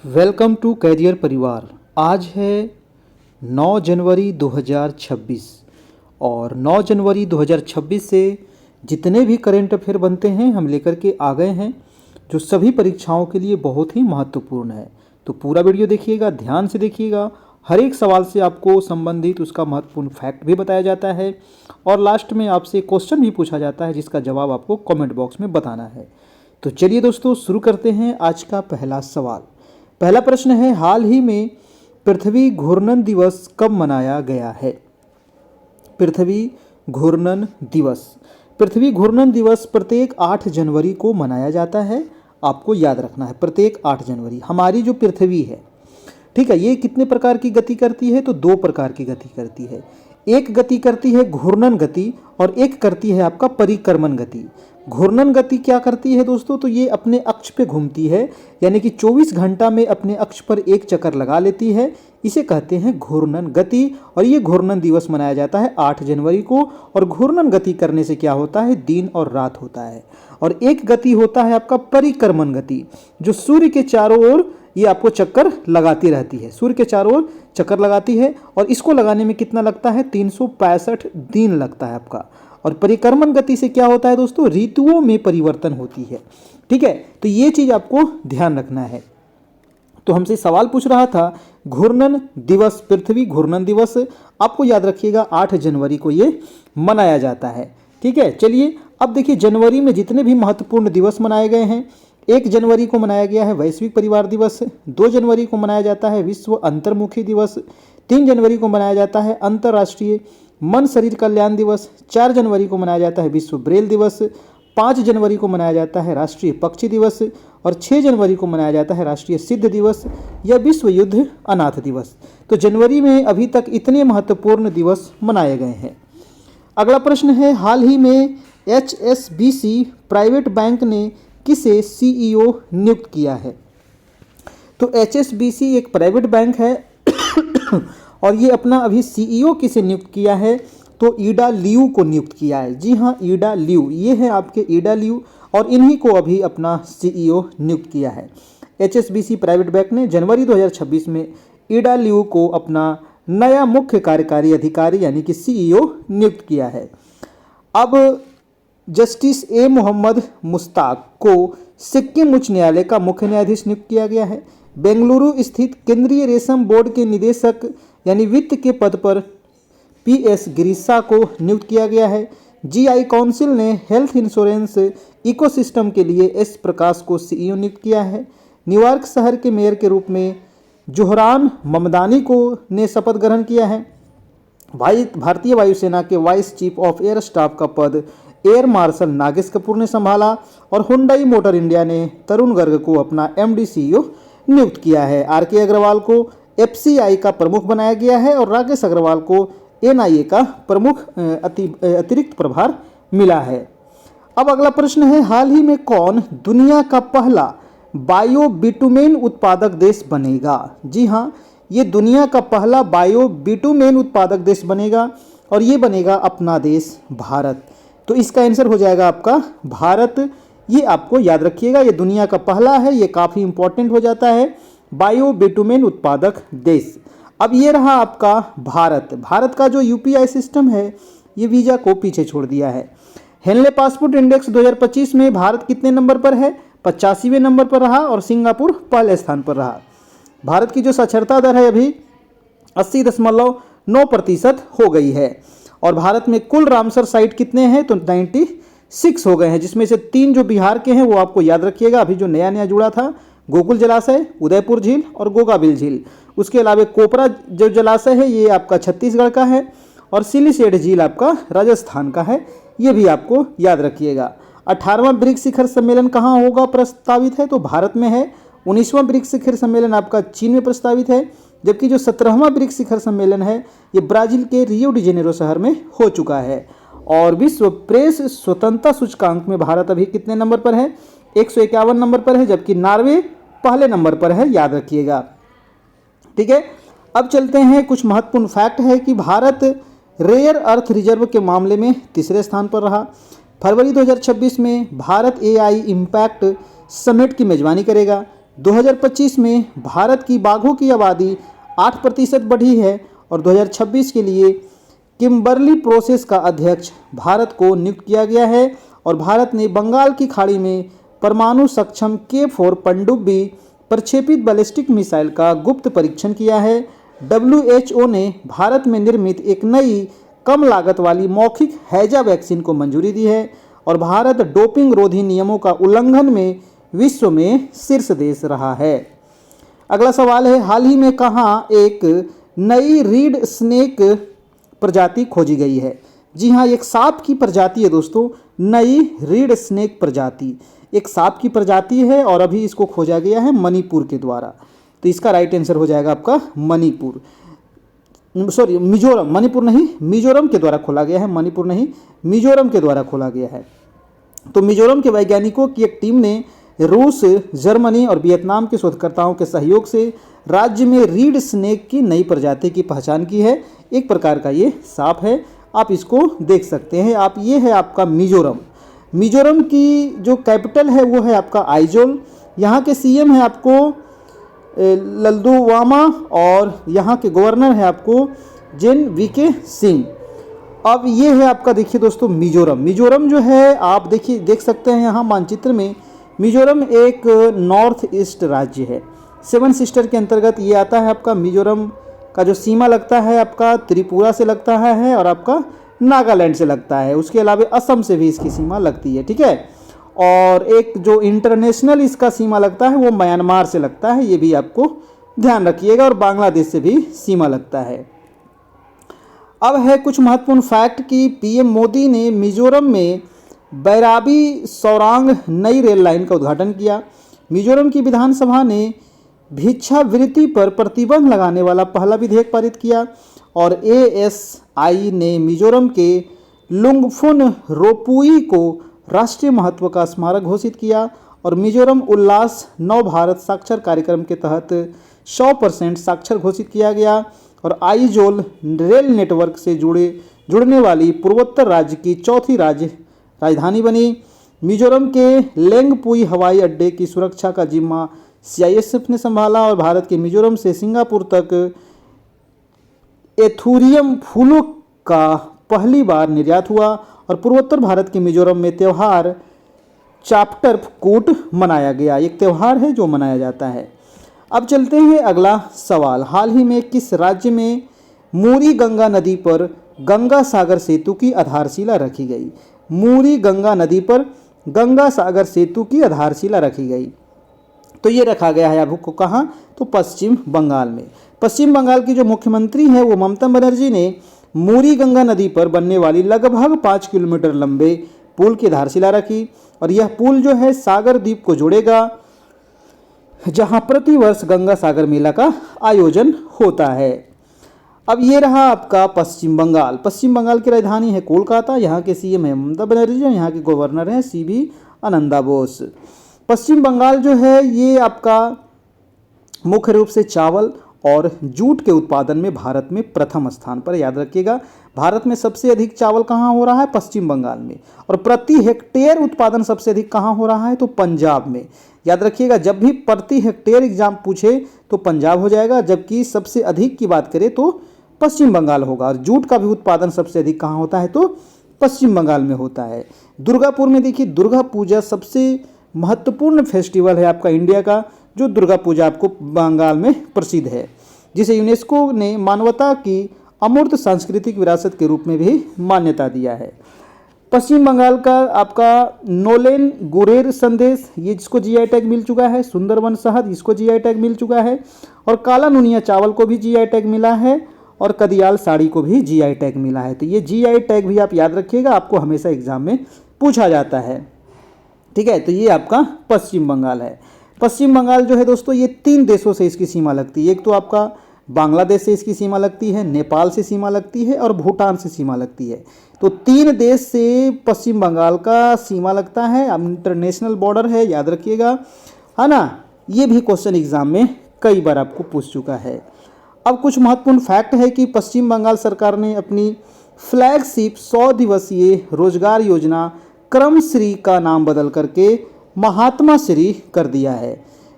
Welcome to career परिवार। आज है 9 जनवरी 2026 और 9 जनवरी 2026 से जितने भी करेंट अफेयर बनते हैं हम लेकर के आ गए हैं, जो सभी परीक्षाओं के लिए बहुत ही महत्वपूर्ण है। तो पूरा वीडियो देखिएगा, ध्यान से देखिएगा। हर एक सवाल से आपको संबंधित उसका महत्वपूर्ण फैक्ट भी बताया जाता है और लास्ट में आपसे क्वेश्चन भी पूछा जाता है जिसका जवाब आपको कमेंट बॉक्स में बताना है। तो चलिए दोस्तों, शुरू करते हैं आज का पहला सवाल। पहला प्रश्न है, हाल ही में पृथ्वी घूर्णन दिवस कब मनाया गया है? पृथ्वी घूर्णन दिवस। पृथ्वी घूर्णन दिवस प्रत्येक 8 जनवरी को मनाया जाता है। आपको याद रखना है, प्रत्येक 8 जनवरी। हमारी जो पृथ्वी है, ठीक है, ये कितने प्रकार की गति करती है? तो 2 प्रकार की गति करती है। एक गति करती है घूर्णन गति और एक करती है आपका परिक्रमण गति। घूर्णन गति क्या करती है दोस्तों? तो ये अपने अक्ष पे घूमती है, यानी कि 24 घंटा में अपने अक्ष पर एक चक्कर लगा लेती है। इसे कहते हैं घूर्णन गति और ये घूर्णन दिवस मनाया जाता है 8 जनवरी को। और घूर्णन गति करने से क्या होता है? दिन और रात होता है। और एक गति होता है आपका परिक्रमण गति, जो सूर्य के चारों ओर ये आपको चक्कर लगाती रहती है। सूर्य के चारों ओर चक्कर लगाती है और इसको लगाने में कितना लगता है? 365 दिन लगता है आपका। और परिक्रमण गति से क्या होता है दोस्तों? ऋतुओं में परिवर्तन होती है। ठीक है, तो ये चीज आपको ध्यान रखना है। तो हमसे सवाल पूछ रहा था घूर्णन दिवस, पृथ्वी घूर्णन दिवस आपको याद रखिएगा 8 जनवरी को ये मनाया जाता है। ठीक है, चलिए अब देखिए जनवरी में जितने भी महत्वपूर्ण दिवस मनाए गए हैं। 1 जनवरी को मनाया गया है वैश्विक परिवार दिवस। 2 जनवरी को मनाया जाता है विश्व अंतर्मुखी दिवस। 3 जनवरी को मनाया जाता है अंतर्राष्ट्रीय मन शरीर कल्याण दिवस। 4 जनवरी को मनाया जाता है विश्व ब्रेल दिवस। 5 जनवरी को मनाया जाता है राष्ट्रीय पक्षी दिवस और 6 जनवरी को मनाया जाता है राष्ट्रीय सिद्ध दिवस या विश्व युद्ध अनाथ दिवस। तो जनवरी में अभी तक इतने महत्वपूर्ण दिवस मनाए गए हैं। अगला प्रश्न है, हाल ही में HSBC प्राइवेट बैंक ने किसे CEO नियुक्त किया है? तो HSBC एक प्राइवेट बैंक है और ये अपना अभी CEO किसे नियुक्त किया है? तो ईडा लियू को नियुक्त किया है। जी हाँ, ईडा लियू, ये है आपके ईडा लियू और इन्हीं को अभी अपना CEO नियुक्त किया है। HSBC प्राइवेट बैंक ने जनवरी 2026 में ईडा लियू को अपना नया मुख्य कार्यकारी अधिकारी यानी कि CEO नियुक्त किया है। अब जस्टिस A मोहम्मद मुश्ताक को सिक्किम उच्च न्यायालय का मुख्य न्यायाधीश नियुक्त किया गया है। बेंगलुरु स्थित केंद्रीय रेशम बोर्ड के निदेशक यानी वित्त के पद पर PS गिरीशा को नियुक्त किया गया है। GI काउंसिल ने हेल्थ इंश्योरेंस इकोसिस्टम के लिए S प्रकाश को CEO नियुक्त किया है। न्यूयॉर्क शहर के मेयर के रूप में जोहरान ममदानी को ने शपथ ग्रहण किया है। भारतीय वायुसेना के vice chief of air staff का पद एयर मार्शल नागेश कपूर ने संभाला और हुंडई मोटर इंडिया ने तरुण गर्ग को अपना MD CEO नियुक्त किया है। RK अग्रवाल को FCI का प्रमुख बनाया गया है और राकेश अग्रवाल को NIA का प्रमुख अतिरिक्त प्रभार मिला है। अब अगला प्रश्न है, हाल ही में कौन दुनिया का पहला बायो बिटुमेन उत्पादक देश बनेगा? जी हाँ, ये दुनिया का पहला बायो बिटुमेन उत्पादक देश बनेगा और ये बनेगा अपना देश भारत। तो इसका आंसर हो जाएगा आपका भारत। ये आपको याद रखिएगा, ये दुनिया का पहला है, ये काफ़ी इंपॉर्टेंट हो जाता है, बायो बिटुमेन उत्पादक देश। अब ये रहा आपका भारत। भारत का जो UPI सिस्टम है ये वीज़ा को पीछे छोड़ दिया है। हेनले पासपोर्ट इंडेक्स 2025 में भारत कितने नंबर पर है? 85वें नंबर पर रहा और सिंगापुर पहले स्थान पर रहा। भारत की जो साक्षरता दर है अभी 80.9% हो गई है। और भारत में कुल रामसर साइट कितने हैं? तो 96 हो गए हैं, जिसमें से 3 जो बिहार के हैं वो आपको याद रखिएगा। अभी जो नया नया जुड़ा था गोकुल जलाशय, उदयपुर झील और गोगाबिल झील। उसके अलावा कोपरा जो जलाशय है ये आपका छत्तीसगढ़ का है और सिलीसेड झील आपका राजस्थान का है। ये भी आपको याद रखिएगा। 18वां ब्रिक्स शिखर सम्मेलन कहाँ होगा प्रस्तावित है? तो भारत में है। 19वां ब्रिक्स शिखर सम्मेलन आपका चीन में प्रस्तावित है, जबकि जो 17वां ब्रिक्स शिखर सम्मेलन है ये ब्राजील के रियो डी जेनेरो शहर में हो चुका है। और विश्व प्रेस स्वतंत्रता सूचकांक में भारत अभी कितने नंबर पर है? 151 नंबर पर है, जबकि नॉर्वे पहले नंबर पर है, याद रखिएगा। ठीक है, अब चलते हैं, कुछ महत्वपूर्ण फैक्ट है कि भारत रेयर अर्थ रिजर्व के मामले में तीसरे स्थान पर रहा। फरवरी 2026 में भारत AI इम्पैक्ट समिट की मेजबानी करेगा। 2025 में भारत की बाघों की आबादी 8% बढ़ी है और 2026 के लिए किम्बर्ली प्रोसेस का अध्यक्ष भारत को नियुक्त किया गया है और भारत ने बंगाल की खाड़ी में परमाणु सक्षम K4 पनडुब्बी प्रक्षेपित बैलिस्टिक मिसाइल का गुप्त परीक्षण किया है। WHO ने भारत में निर्मित एक नई कम लागत वाली मौखिक हैजा वैक्सीन को मंजूरी दी है और भारत डोपिंग रोधी नियमों का उल्लंघन में विश्व में शीर्ष देश रहा है। अगला सवाल है, हाल ही में कहाँ एक नई रीड स्नेक प्रजाति खोजी गई है? जी हाँ, एक सांप की प्रजाति है दोस्तों, नई रीड स्नेक प्रजाति एक सांप की प्रजाति है और अभी इसको खोजा गया है मणिपुर के द्वारा। तो इसका राइट आंसर हो जाएगा आपका मणिपुर, सॉरी मिजोरम, मणिपुर नहीं, मिजोरम के द्वारा खोला गया है, मणिपुर नहीं मिजोरम के द्वारा खोला गया है। तो मिजोरम के वैज्ञानिकों की एक टीम ने रूस, जर्मनी और वियतनाम के शोधकर्ताओं के सहयोग से राज्य में रीड स्नेक की नई प्रजाति की पहचान की है। एक प्रकार का ये सांप है, आप इसको देख सकते हैं। आप ये है आपका मिजोरम। मिजोरम की जो कैपिटल है वो है आपका आइजोल। यहाँ के सीएम है आपको लल्दुवामा और यहाँ के गवर्नर है आपको जेन वीके सिंह। अब ये है आपका, देखिए दोस्तों, मिजोरम। मिजोरम जो है आप देखिए देख सकते हैं यहाँ मानचित्र में, मिजोरम एक नॉर्थ ईस्ट राज्य है। सेवन सिस्टर के अंतर्गत ये आता है। आपका मिजोरम का जो सीमा लगता है आपका त्रिपुरा से लगता है और आपका नागालैंड से लगता है। उसके अलावा असम से भी इसकी सीमा लगती है, ठीक है। और एक जो इंटरनेशनल इसका सीमा लगता है वो म्यांमार से लगता है, ये भी आपको ध्यान रखिएगा, और बांग्लादेश से भी सीमा लगता है। अब है कुछ महत्वपूर्ण फैक्ट कि पीएम मोदी ने मिजोरम में बैराबी सौरांग नई रेल लाइन का उद्घाटन किया। मिजोरम की विधानसभा ने भिक्षावृत्ति पर प्रतिबंध लगाने वाला पहला विधेयक पारित किया और ASI ने मिजोरम के लुंगफुन रोपुई को राष्ट्रीय महत्व का स्मारक घोषित किया और मिजोरम उल्लास नव भारत साक्षर कार्यक्रम के तहत 100% साक्षर घोषित किया गया और आइजोल रेल नेटवर्क से जुड़ने वाली पूर्वोत्तर राज्य की चौथी राजधानी बनी। मिजोरम के लेंगपुई हवाई अड्डे की सुरक्षा का जिम्मा CISF ने संभाला और भारत के मिजोरम से सिंगापुर तक एथूरियम फूलों का पहली बार निर्यात हुआ और पूर्वोत्तर भारत के मिजोरम में त्यौहार चाप्टर कूट मनाया गया। एक त्यौहार है जो मनाया जाता है। अब चलते हैं अगला सवाल, हाल ही में किस राज्य में मूरी गंगा नदी पर गंगा सागर सेतु की आधारशिला रखी गई? मूरी गंगा नदी पर गंगा सागर सेतु की आधारशिला रखी गई। तो ये रखा गया है आपको कहाँ? तो पश्चिम बंगाल में। पश्चिम बंगाल की जो मुख्यमंत्री हैं वो ममता बनर्जी ने मूरी गंगा नदी पर बनने वाली लगभग 5 किलोमीटर लंबे पुल की आधारशिला रखी और यह पुल जो है सागर द्वीप को जोड़ेगा, जहां प्रतिवर्ष गंगा सागर मेला का आयोजन होता है। अब ये रहा आपका पश्चिम बंगाल। पश्चिम बंगाल की राजधानी है कोलकाता। यहाँ के सीएम है ममता बनर्जी और यहाँ के गवर्नर हैं CB आनंदा बोस। पश्चिम बंगाल जो है ये आपका मुख्य रूप से चावल और जूट के उत्पादन में भारत में प्रथम स्थान पर। याद रखिएगा, भारत में सबसे अधिक चावल कहाँ हो रहा है? पश्चिम बंगाल में। और प्रति हेक्टेयर उत्पादन सबसे अधिक कहाँ हो रहा है? तो पंजाब में। याद रखिएगा, जब भी प्रति हेक्टेयर एग्जाम पूछे तो पंजाब हो जाएगा, जबकि सबसे अधिक की बात करें तो पश्चिम बंगाल होगा। और जूट का भी उत्पादन सबसे अधिक कहाँ होता है? तो पश्चिम बंगाल में होता है। दुर्गापुर में देखिए, दुर्गा पूजा सबसे महत्वपूर्ण फेस्टिवल है आपका इंडिया का, जो दुर्गा पूजा आपको बंगाल में प्रसिद्ध है, जिसे यूनेस्को ने मानवता की अमूर्त सांस्कृतिक विरासत के रूप में भी मान्यता दिया है। पश्चिम बंगाल का आपका नोलेन गुरेर संदेश, ये जिसको GI टैग मिल चुका है। सुंदरवन शहद, इसको GI टैग मिल चुका है। और काला नुनिया चावल को भी GI टैग मिला है और कदियाल साड़ी को भी GI टैग मिला है। तो ये GI टैग भी आप याद रखिएगा, आपको हमेशा एग्जाम में पूछा जाता है, ठीक है। तो ये आपका पश्चिम बंगाल है। पश्चिम बंगाल जो है दोस्तों, ये 3 देशों से इसकी सीमा लगती है। एक तो आपका बांग्लादेश से इसकी सीमा लगती है, नेपाल से सीमा लगती है और भूटान से सीमा लगती है। तो 3 देश से पश्चिम बंगाल का सीमा लगता है। अब इंटरनेशनल बॉर्डर है, याद रखिएगा, है ना। ये भी क्वेश्चन एग्जाम में कई बार आपको पूछ चुका है। अब कुछ महत्वपूर्ण फैक्ट है कि पश्चिम बंगाल सरकार ने अपनी फ्लैगशिप 100 दिवसीय रोजगार योजना क्रमश्री का नाम बदल करके महात्मा श्री कर दिया है।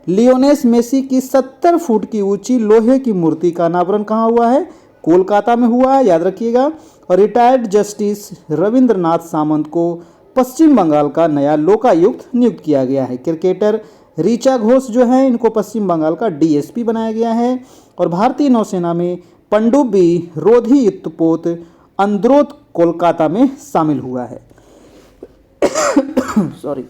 लियोनेस मेसी की 70 फुट की ऊंची लोहे की मूर्ति का अनावरण कहाँ हुआ है? कोलकाता में हुआ है, याद रखिएगा। और रिटायर्ड जस्टिस रविंद्रनाथ सामंत को पश्चिम बंगाल का नया लोकायुक्त नियुक्त किया गया है। क्रिकेटर ऋचा घोष जो है इनको पश्चिम बंगाल का डीएसपी बनाया गया है। और भारतीय नौसेना में पनडुब्बी रोधी युद्धपोत अंद्रोथ कोलकाता में शामिल हुआ है। सॉरी।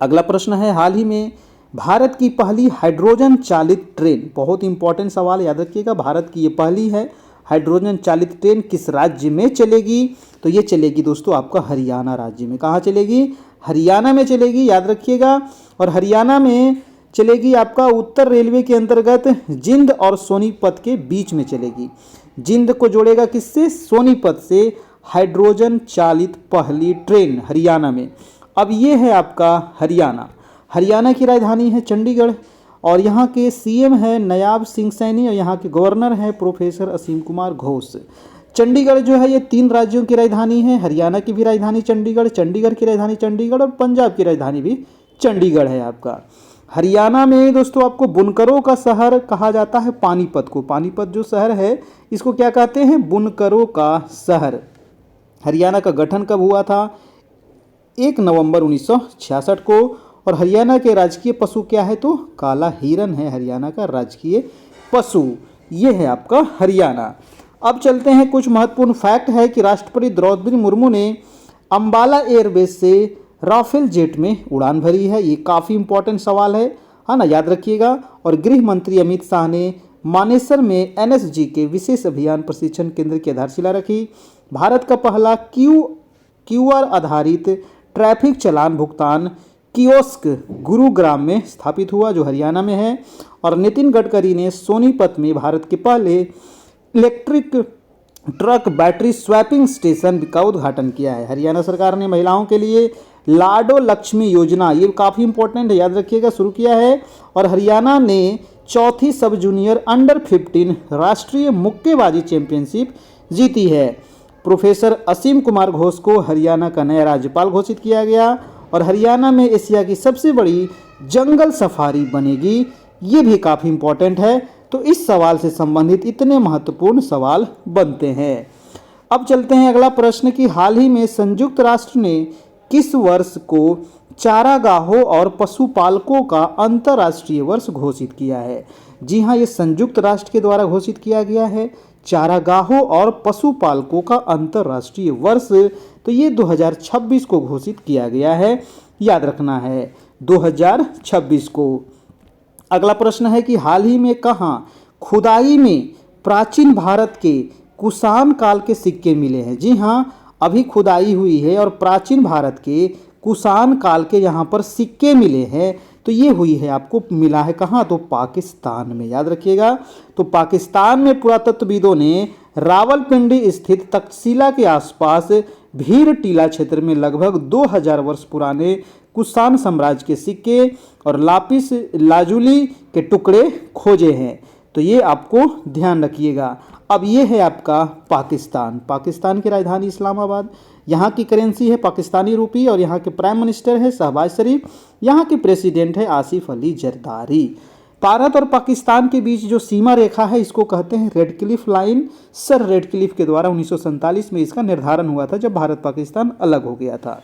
अगला प्रश्न है, हाल ही में भारत की पहली हाइड्रोजन चालित ट्रेन, बहुत इंपॉर्टेंट सवाल, याद रखिएगा, भारत की ये पहली है हाइड्रोजन चालित ट्रेन किस राज्य में चलेगी? तो ये चलेगी दोस्तों आपका हरियाणा राज्य में। कहाँ चलेगी? हरियाणा में चलेगी, याद रखिएगा। और हरियाणा में चलेगी आपका उत्तर रेलवे के अंतर्गत जिंद और सोनीपत के बीच में चलेगी। जिंद को जोड़ेगा किससे? सोनीपत से हाइड्रोजन चालित पहली ट्रेन हरियाणा में। अब ये है आपका हरियाणा। हरियाणा की राजधानी है चंडीगढ़ और यहाँ के सीएम है नायब सिंह सैनी और यहाँ के गवर्नर है प्रोफेसर असीम कुमार घोष। चंडीगढ़ जो है ये 3 राज्यों की राजधानी है। हरियाणा की भी राजधानी चंडीगढ़, चंडीगढ़ की राजधानी चंडीगढ़ और पंजाब की राजधानी भी चंडीगढ़ है आपका। हरियाणा में दोस्तों आपको बुनकरों का शहर कहा जाता है पानीपत को। पानीपत जो शहर है इसको क्या कहते हैं? बुनकरों का शहर। हरियाणा का गठन कब हुआ था? 1 नवंबर 1966 को। और हरियाणा के राजकीय पशु क्या है? तो काला हिरन है हरियाणा का राजकीय पशु। ये है आपका हरियाणा। अब चलते हैं, कुछ महत्वपूर्ण फैक्ट है कि राष्ट्रपति द्रौपदी मुर्मू ने अंबाला एयरबेस से राफेल जेट में उड़ान भरी है। ये काफ़ी इंपॉर्टेंट सवाल है ना, याद रखिएगा। और गृह मंत्री अमित शाह ने मानेसर में एनएसजी के विशेष अभियान प्रशिक्षण केंद्र की आधारशिला रखी। भारत का पहला क्यूआर आधारित ट्रैफिक चालान भुगतान कियोस्क गुरुग्राम में स्थापित हुआ जो हरियाणा में है। और नितिन गडकरी ने सोनीपत में भारत के पहले electric truck battery swapping station का उद्घाटन किया है। हरियाणा सरकार ने महिलाओं के लिए लाडो लक्ष्मी योजना, ये काफ़ी इंपॉर्टेंट है, याद रखिएगा, शुरू किया है। और हरियाणा ने 4थी सब जूनियर अंडर 15 राष्ट्रीय मुक्केबाजी चैंपियनशिप जीती है। प्रोफेसर असीम कुमार घोष को हरियाणा का नया राज्यपाल घोषित किया गया। और हरियाणा में एशिया की सबसे बड़ी जंगल सफारी बनेगी, ये भी काफ़ी इंपॉर्टेंट है। तो इस सवाल से संबंधित इतने महत्वपूर्ण सवाल बनते हैं। अब चलते हैं अगला प्रश्न कि हाल ही में संयुक्त राष्ट्र ने किस वर्ष को चारागाहों और पशुपालकों का अंतर्राष्ट्रीय वर्ष घोषित किया है? जी हाँ, ये संयुक्त राष्ट्र के द्वारा घोषित किया गया है चारागाहों और पशुपालकों का अंतर्राष्ट्रीय वर्ष। तो ये 2026 को घोषित किया गया है, याद रखना है 2026 को। अगला प्रश्न है कि हाल ही में कहाँ खुदाई में प्राचीन भारत के कुषाण काल के सिक्के मिले हैं? जी हाँ, अभी खुदाई हुई है और प्राचीन भारत के कुषाण काल के यहाँ पर सिक्के मिले हैं। तो ये हुई है, आपको मिला है कहाँ? तो पाकिस्तान में, याद रखिएगा। तो पाकिस्तान में पुरातत्वविदों ने रावलपिंडी स्थित तक्षशिला के आसपास भीर टीला क्षेत्र में लगभग 2000 वर्ष पुराने कुषाण साम्राज्य के सिक्के और लापिस लाजुली के टुकड़े खोजे हैं। तो ये आपको ध्यान रखिएगा। अब ये है आपका पाकिस्तान। पाकिस्तान की राजधानी इस्लामाबाद, यहाँ की करेंसी है पाकिस्तानी रुपी और यहाँ के प्राइम मिनिस्टर है शहबाज शरीफ, यहाँ के प्रेसिडेंट है आसिफ अली जरदारी। भारत और पाकिस्तान के बीच जो सीमा रेखा है इसको कहते हैं red Cliff line. Sir red Cliff के द्वारा 1947 में इसका निर्धारण हुआ था जब भारत पाकिस्तान अलग हो गया था।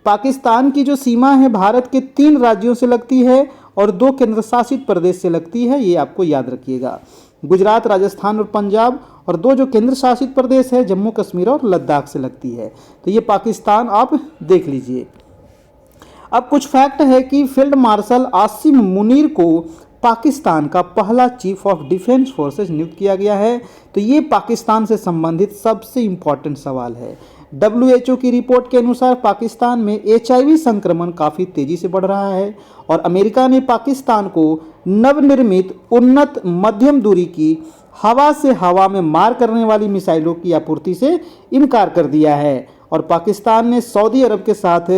पाकिस्तान की जो सीमा है भारत के 3 राज्यों से लगती है और 2 केंद्र शासित प्रदेश से लगती है, ये आपको याद रखिएगा, गुजरात, राजस्थान और पंजाब। और 2 जो केंद्र शासित प्रदेश है जम्मू कश्मीर और लद्दाख से लगती है। तो ये पाकिस्तान आप देख लीजिए। अब कुछ फैक्ट है कि फील्ड मार्शल आसिम मुनीर को पाकिस्तान का पहला चीफ ऑफ डिफेंस फोर्सेस नियुक्त किया गया है। तो ये पाकिस्तान से संबंधित सबसे इम्पॉर्टेंट सवाल है। WHO की रिपोर्ट के अनुसार पाकिस्तान में HIV संक्रमण काफ़ी तेज़ी से बढ़ रहा है और अमेरिका ने पाकिस्तान को नवनिर्मित उन्नत मध्यम दूरी की हवा से हवा में मार करने वाली मिसाइलों की आपूर्ति से इनकार कर दिया है। और पाकिस्तान ने सऊदी अरब के साथ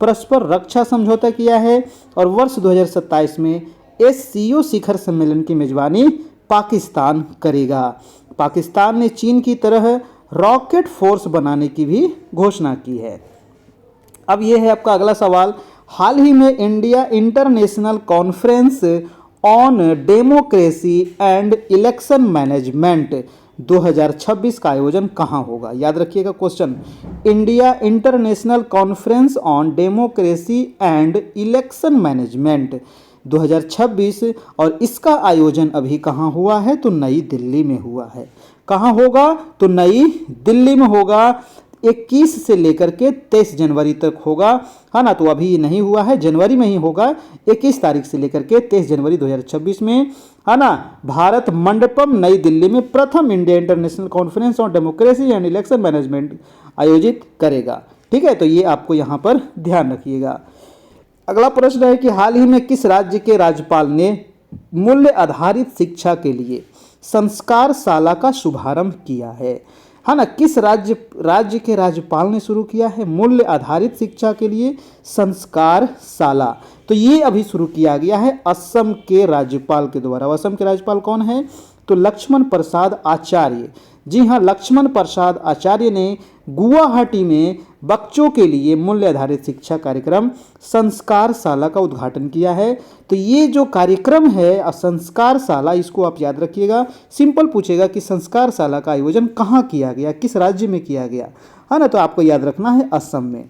परस्पर रक्षा समझौता किया है और वर्ष 2027 में SCO शिखर सम्मेलन की मेजबानी पाकिस्तान करेगा। पाकिस्तान ने चीन की तरह रॉकेट फोर्स बनाने की भी घोषणा की है। अब यह है आपका अगला सवाल, हाल ही में India international conference on democracy and election management 2026 का आयोजन कहाँ होगा? याद रखिएगा question, India international conference on democracy and election management 2026, और इसका आयोजन अभी कहाँ हुआ है? तो नई दिल्ली में हुआ है। कहाँ होगा? तो नई दिल्ली में होगा। 21 से लेकर के 23 जनवरी तक होगा, है ना। तो अभी नहीं हुआ है, जनवरी में ही होगा। 21 तारीख से लेकर के 23 जनवरी 2026 में, है ना, भारत मंडपम नई दिल्ली में प्रथम India international conference on democracy and election management आयोजित करेगा। ठीक है, तो ये आपको यहाँ पर ध्यान रखिएगा। अगला प्रश्न है कि हाल ही में किस राज्य के राज्यपाल ने मूल्य आधारित शिक्षा के लिए संस्कार शाला का शुभारंभ किया है ना। किस राज्य के राज्यपाल ने शुरू किया है मूल्य आधारित शिक्षा के लिए संस्कार शाला? तो ये अभी शुरू किया गया है असम के राज्यपाल के द्वारा। असम के राज्यपाल कौन है? तो लक्ष्मण प्रसाद आचार्य। जी हाँ, लक्ष्मण प्रसाद आचार्य ने गुवाहाटी में बच्चों के लिए मूल्य आधारित शिक्षा कार्यक्रम संस्कार शाला का उद्घाटन किया है। तो ये जो कार्यक्रम है संस्कार शाला, इसको आप याद रखिएगा। सिंपल पूछेगा कि संस्कार शाला का आयोजन कहाँ किया गया, किस राज्य में किया गया, है ना। तो आपको याद रखना है असम में।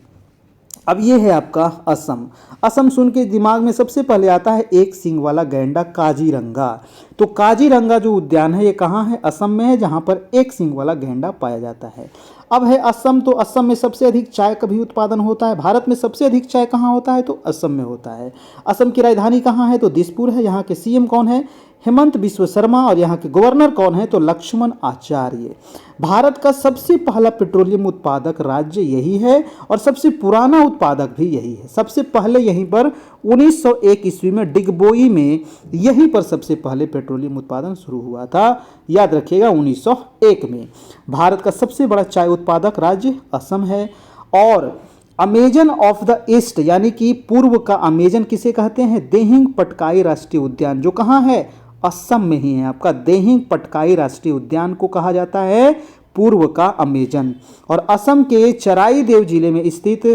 अब ये है आपका असम। असम सुन के दिमाग में सबसे पहले आता है एक सींग वाला गैंडा काजीरंगा। तो काजीरंगा जो उद्यान है ये कहाँ है? असम में है, जहाँ पर एक सींग वाला गैंडा पाया जाता है। अब है असम। तो असम में सबसे अधिक चाय का भी उत्पादन होता है। भारत में सबसे अधिक चाय कहाँ होता है? तो असम में होता है। असम की राजधानी कहाँ है? तो दिसपुर है। यहाँ के सीएम कौन है? हेमंत बिस्व शर्मा। और यहाँ के गवर्नर कौन है? तो लक्ष्मण आचार्य। भारत का सबसे पहला पेट्रोलियम उत्पादक राज्य यही है और सबसे पुराना उत्पादक भी यही है। सबसे पहले यहीं पर 1901 ईस्वी में डिगबोई में यहीं पर सबसे पहले पेट्रोलियम उत्पादन शुरू हुआ था। याद रखिएगा 1901 में। भारत का सबसे बड़ा चाय उत्पादक राज्य असम है। और अमेजन ऑफ द ईस्ट यानी कि पूर्व का अमेजन किसे कहते हैं? देहिंग पटकाई राष्ट्रीय उद्यान, जो कहाँ है? असम में ही है। आपका देहिंग पटकाई राष्ट्रीय उद्यान को कहा जाता है पूर्व का अमेजन। और असम के चराईदेव जिले में स्थित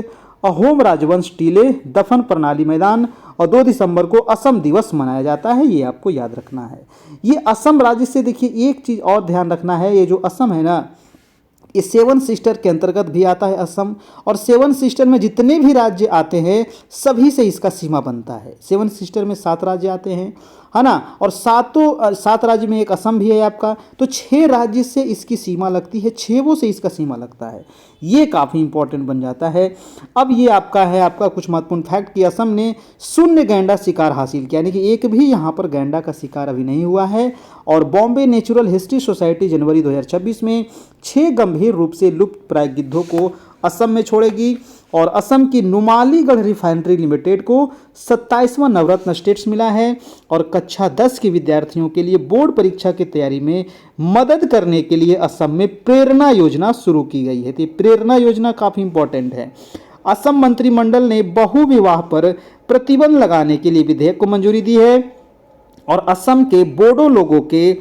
अहोम राजवंश टीले दफन प्रणाली मैदान और 2 दिसंबर को असम दिवस मनाया जाता है। ये आपको याद रखना है। ये असम राज्य से देखिए एक चीज़ और ध्यान रखना है, ये जो असम है ना, ये 7 सिस्टर के अंतर्गत भी आता है असम। और 7 सिस्टर में जितने भी राज्य आते हैं सभी से इसका सीमा बनता है। 7 सिस्टर में 7 राज्य आते हैं, है ना। और 7 राज्य में एक असम भी है आपका। तो 6 राज्य से इसकी सीमा लगती है, 6 से इसका सीमा लगता है। ये काफ़ी इंपॉर्टेंट बन जाता है। अब ये आपका है आपका कुछ महत्वपूर्ण फैक्ट कि असम ने शून्य गैंडा शिकार हासिल किया, यानी कि एक भी यहाँ पर गैंडा का शिकार अभी नहीं हुआ है। और बॉम्बे नेचुरल हिस्ट्री सोसाइटी जनवरी 2026 में 6 गंभीर रूप से लुप्त प्राय गिद्धों को असम में छोड़ेगी। और असम की नुमालीगढ़ रिफाइनरी लिमिटेड को 27वां नवरत्न स्टेट्स मिला है। और कक्षा 10 के विद्यार्थियों के लिए बोर्ड परीक्षा की तैयारी में मदद करने के लिए असम में प्रेरणा योजना शुरू की गई है। तो प्रेरणा योजना काफ़ी इंपॉर्टेंट है। असम मंत्रिमंडल ने बहु विवाह पर प्रतिबंध लगाने के लिए विधेयक को मंजूरी दी है। और असम के बोडो लोगों के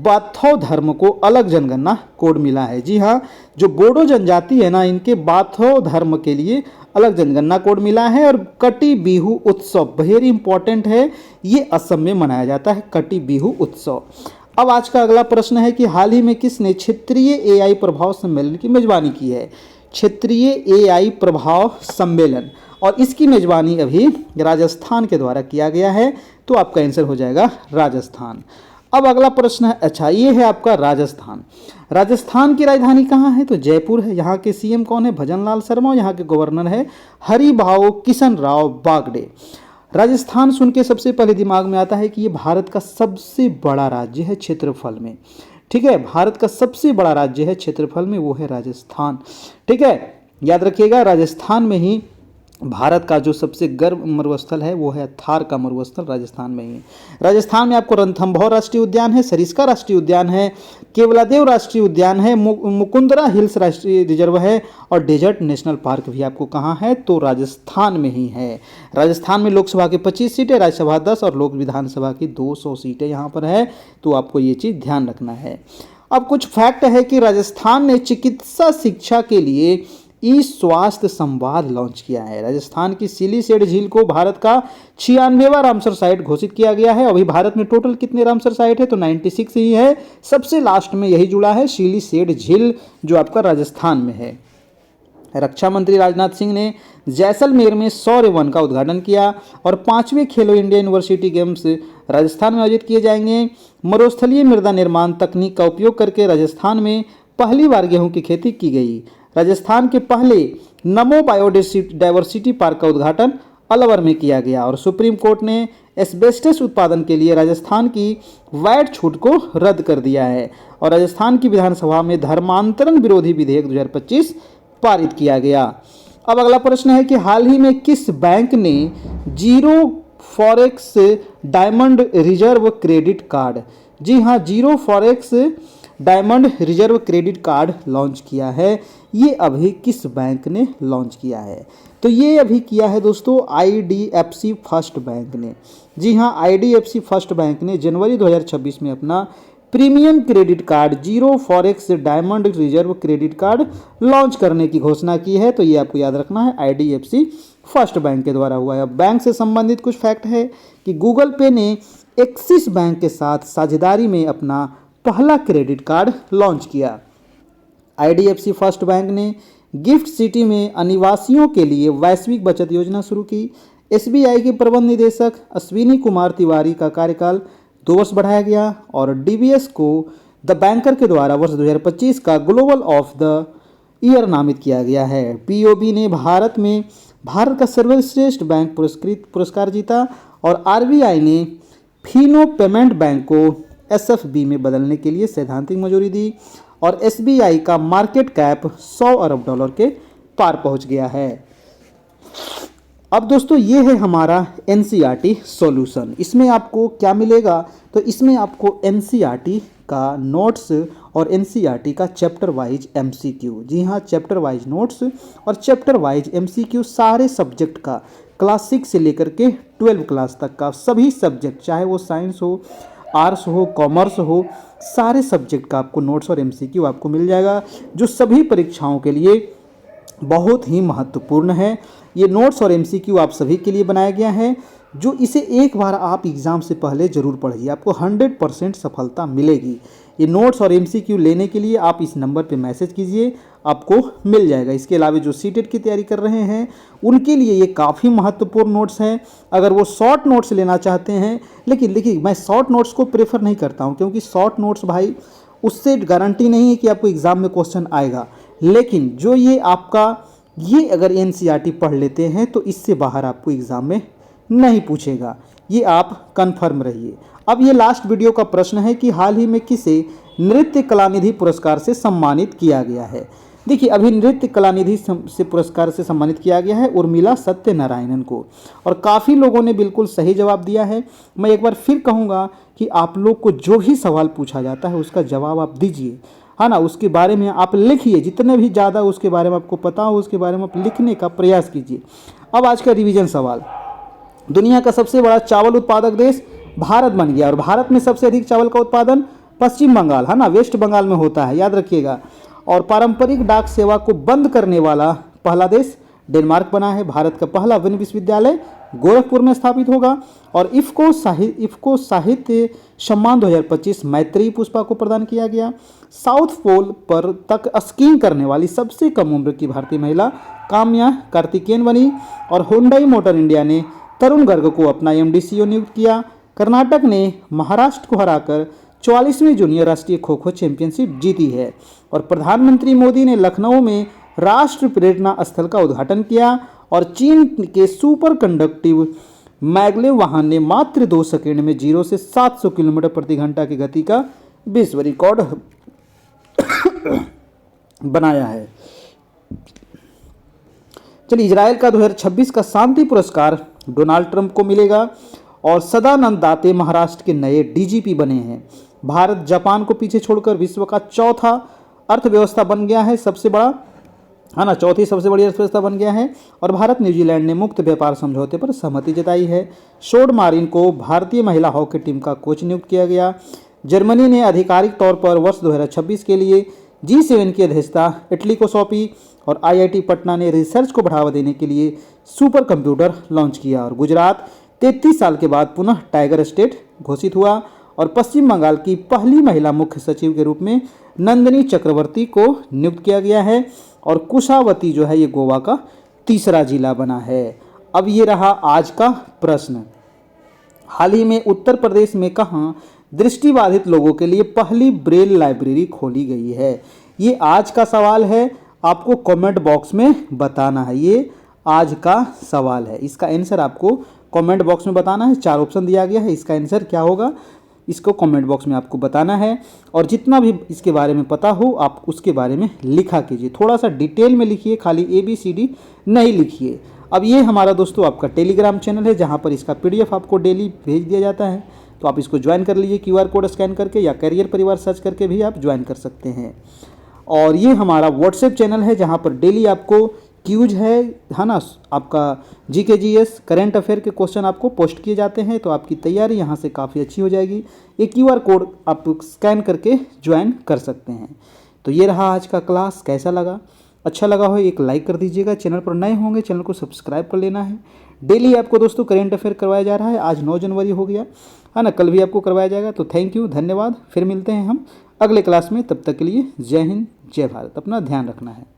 बाथौ धर्म को अलग जनगणना कोड मिला है। जी हाँ, जो बोडो जनजाति है ना, इनके बाथौ धर्म के लिए अलग जनगणना कोड मिला है। और कटी बिहू उत्सव वेरी इंपॉर्टेंट है, ये असम में मनाया जाता है कटी बिहू उत्सव। अब आज का अगला प्रश्न है कि हाल ही में किसने क्षेत्रीय एआई प्रभाव सम्मेलन की मेजबानी की है? क्षेत्रीय एआई प्रभाव सम्मेलन, और इसकी मेजबानी अभी राजस्थान के द्वारा किया गया है। तो आपका आंसर हो जाएगा राजस्थान। अब अगला प्रश्न है, अच्छा ये है आपका राजस्थान। राजस्थान की राजधानी कहाँ है? तो जयपुर है। यहाँ के सीएम कौन है? भजनलाल शर्मा। और यहाँ के गवर्नर है हरिभाऊ किशन राव बागडे। राजस्थान सुन के सबसे पहले दिमाग में आता है कि ये भारत का सबसे बड़ा राज्य है क्षेत्रफल में। ठीक है, भारत का सबसे बड़ा राज्य है क्षेत्रफल में, वो है राजस्थान। ठीक है, याद रखिएगा राजस्थान में ही भारत का जो सबसे गर्म मरुस्थल है वो है थार का मरुस्थल, राजस्थान में ही। राजस्थान में आपको रणथंभौर राष्ट्रीय उद्यान है, सरिस्का राष्ट्रीय उद्यान है, केवलादेव राष्ट्रीय उद्यान है, मुकुंदरा हिल्स राष्ट्रीय रिजर्व है। और डेजर्ट नेशनल पार्क भी आपको कहाँ है? तो राजस्थान में ही है। राजस्थान में लोकसभा की 25 सीटें, राज्यसभा 10 और लोक विधानसभा की 200 सीटें यहाँ पर है। तो आपको ये चीज़ ध्यान रखना है। अब कुछ फैक्ट है कि राजस्थान ने चिकित्सा शिक्षा के लिए ई स्वास्थ्य संवाद लॉन्च किया है। राजस्थान की सिलीसेड झील को भारत का 96वां रामसर साइट घोषित किया गया है। अभी भारत में टोटल कितने रामसर साइट है, तो 96 ही है। सबसे लास्ट में यही जुड़ा है, सिलीसेड झील, जो आपका राजस्थान में है। रक्षा मंत्री राजनाथ सिंह ने जैसलमेर में सौर्य वन का उद्घाटन किया। और 5वें खेलो इंडिया यूनिवर्सिटी गेम्स राजस्थान में आयोजित किए जाएंगे। मरुस्थलीय मृदा निर्माण तकनीक का उपयोग करके राजस्थान में पहली बार गेहूं की खेती की गई। राजस्थान के पहले नमो बायोडायवर्सिटी पार्क का उद्घाटन अलवर में किया गया। और सुप्रीम कोर्ट ने एस्बेस्टस उत्पादन के लिए राजस्थान की वैट छूट को रद्द कर दिया है। और राजस्थान की विधानसभा में धर्मांतरण विरोधी विधेयक 2025 पारित किया गया। अब अगला प्रश्न है कि हाल ही में किस बैंक ने zero forex diamond reserve credit card, जी हाँ, zero forex diamond reserve credit card launch किया है। ये अभी किस बैंक ने लॉन्च किया है, तो ये अभी किया है दोस्तों IDFC फर्स्ट बैंक ने। जी हाँ, IDFC फर्स्ट बैंक ने जनवरी 2026 में अपना premium credit card zero forex diamond reserve credit card launch करने की घोषणा की है। तो ये आपको याद रखना है, IDFC फर्स्ट बैंक के द्वारा हुआ है। अब बैंक से संबंधित कुछ फैक्ट है कि गूगल पे ने एक्सिस बैंक के साथ साझेदारी में अपना पहला क्रेडिट कार्ड लॉन्च किया। IDFC फर्स्ट बैंक ने गिफ्ट सिटी में अनिवासियों के लिए वैश्विक बचत योजना शुरू की। SBI के प्रबंध निदेशक अश्विनी कुमार तिवारी का कार्यकाल 2 वर्ष बढ़ाया गया। और DBS को द बैंकर के द्वारा वर्ष 2025 का ग्लोबल ऑफ द ईयर नामित किया गया है। POB ने भारत का सर्वश्रेष्ठ बैंक पुरस्कार जीता। और RBI ने फिनो पेमेंट बैंक को SFB में बदलने के लिए सैद्धांतिक मंजूरी दी। और SBI का मार्केट कैप $100 अरब के पार पहुंच गया है। अब दोस्तों ये है हमारा NCERT सॉल्यूशन। इसमें आपको क्या मिलेगा, तो इसमें आपको NCERT का नोट्स और NCERT का चैप्टर वाइज MCQ, जी हाँ, चैप्टर वाइज नोट्स और चैप्टर वाइज MCQ सारे सब्जेक्ट का, क्लास 6 से लेकर के 12 क्लास तक का सभी सब्जेक्ट, चाहे वो साइंस हो, आर्ट्स हो, कॉमर्स हो, सारे सब्जेक्ट का आपको नोट्स और MCQ आपको मिल जाएगा, जो सभी परीक्षाओं के लिए बहुत ही महत्वपूर्ण है। ये नोट्स और MCQ आप सभी के लिए बनाया गया है, जो इसे एक बार आप एग्ज़ाम से पहले ज़रूर पढ़िए, आपको 100% सफलता मिलेगी। ये नोट्स और MCQ लेने के लिए आप इस नंबर पे मैसेज कीजिए, आपको मिल जाएगा। इसके अलावा जो सीटेट की तैयारी कर रहे हैं उनके लिए ये काफ़ी महत्वपूर्ण नोट्स हैं। अगर वो शॉर्ट नोट्स लेना चाहते हैं, लेकिन देखिए मैं शॉर्ट नोट्स को प्रेफर नहीं करता हूँ, क्योंकि शॉर्ट नोट्स भाई उससे गारंटी नहीं है कि आपको एग्ज़ाम में क्वेश्चन आएगा। लेकिन जो ये आपका ये अगर NCERT पढ़ लेते हैं तो इससे बाहर आपको एग्ज़ाम में नहीं पूछेगा, ये आप कंफर्म रहिए। अब ये लास्ट वीडियो का प्रश्न है कि हाल ही में किसे नृत्य कलानिधि पुरस्कार से सम्मानित किया गया है। देखिए अभी नृत्य कलानिधि से पुरस्कार से सम्मानित किया गया है उर्मिला सत्यनारायणन को, और काफ़ी लोगों ने बिल्कुल सही जवाब दिया है। मैं एक बार फिर कहूँगा कि आप लोग को जो भी सवाल पूछा जाता है उसका जवाब आप दीजिए, है ना, उसके बारे में आप लिखिए, जितने भी ज़्यादा उसके बारे में आपको पता हो उसके बारे में आप लिखने का प्रयास कीजिए। अब आज का रिवीजन सवाल, दुनिया का सबसे बड़ा चावल उत्पादक देश भारत बन गया, और भारत में सबसे अधिक चावल का उत्पादन पश्चिम बंगाल, है ना, वेस्ट बंगाल में होता है, याद रखिएगा। और पारंपरिक डाक सेवा को बंद करने वाला पहला देश डेनमार्क बना है। भारत का पहला वन विश्वविद्यालय गोरखपुर में स्थापित होगा। और इफ़को साहित्य सम्मान 2025 मैत्रेयी पुष्पा को प्रदान किया गया। साउथ पोल पर तक स्कीइंग करने वाली सबसे कम उम्र की भारतीय महिला काम्या कार्तिकेयन बनी। और हुंडई मोटर इंडिया ने तरुण गर्ग को अपना MD CO नियुक्त किया। कर्नाटक ने महाराष्ट्र को हराकर 44वीं जूनियर राष्ट्रीय खो खो चैंपियनशिप जीती है। और प्रधानमंत्री मोदी ने लखनऊ में राष्ट्र प्रेरणा स्थल का उद्घाटन किया। और चीन के सुपर कंडक्टिव मैगलेव वाहन ने मात्र 2 सेकंड में 0 से 700 किलोमीटर प्रति घंटा की गति का विश्व रिकॉर्ड बनाया है। चलिए, इजराइल का 2026 का शांति पुरस्कार डोनाल्ड ट्रंप को मिलेगा। और सदानंद दाते महाराष्ट्र के नए DGP बने हैं। भारत जापान को पीछे छोड़कर विश्व का चौथा अर्थव्यवस्था बन गया है, सबसे बड़ा, है ना, चौथी सबसे बड़ी अर्थव्यवस्था बन गया है। और भारत न्यूजीलैंड ने मुक्त व्यापार समझौते पर सहमति जताई है। शोड मारिन को भारतीय महिला हॉकी टीम का कोच नियुक्त किया गया। जर्मनी ने आधिकारिक तौर पर वर्ष 2026 के लिए G7 की अध्यक्षता इटली को सौंपी। और आईआईटी पटना ने रिसर्च को बढ़ावा देने के लिए सुपर कंप्यूटर लॉन्च किया और गुजरात 33 साल के बाद पुनः टाइगर स्टेट घोषित हुआ और पश्चिम बंगाल की पहली महिला मुख्य सचिव के रूप में नंदिनी चक्रवर्ती को नियुक्त किया गया है और कुशावती जो है ये गोवा का तीसरा जिला बना है। अब ये रहा आज का प्रश्न। हाल ही में उत्तर प्रदेश में कहाँ दृष्टिबाधित लोगों के लिए पहली ब्रेल लाइब्रेरी खोली गई है? ये आज का सवाल है, आपको कमेंट बॉक्स में बताना है। ये आज का सवाल है, इसका आंसर आपको कमेंट बॉक्स में बताना है। 4 ऑप्शन दिया गया है, इसका आंसर क्या होगा इसको कमेंट बॉक्स में आपको बताना है। और जितना भी इसके बारे में पता हो आप उसके बारे में लिखा कीजिए, थोड़ा सा डिटेल में लिखिए, खाली ABCD नहीं लिखिए। अब ये हमारा दोस्तों आपका टेलीग्राम चैनल है जहाँ पर इसका PDF आपको डेली भेज दिया जाता है, तो आप इसको ज्वाइन कर लीजिए QR कोड स्कैन करके, या करियर परिवार सर्च करके भी आप ज्वाइन कर सकते हैं। और ये हमारा व्हाट्सएप चैनल है जहाँ पर डेली आपको क्यूज है ना, आपका GK GS करेंट अफेयर के क्वेश्चन आपको पोस्ट किए जाते हैं, तो आपकी तैयारी यहाँ से काफ़ी अच्छी हो जाएगी। ये QR कोड आप स्कैन करके ज्वाइन कर सकते हैं। तो ये रहा आज का क्लास, कैसा लगा? अच्छा लगा हो एक लाइक कर दीजिएगा, चैनल पर नए होंगे चैनल को सब्सक्राइब कर लेना है। डेली आपको दोस्तों करेंट अफेयर करवाया जा रहा है, आज 9 जनवरी हो गया है ना, कल भी आपको करवाया जाएगा। तो थैंक यू, धन्यवाद। फिर मिलते हैं हम अगले क्लास में, तब तक के लिए जय हिंद जय भारत। अपना ध्यान रखना है।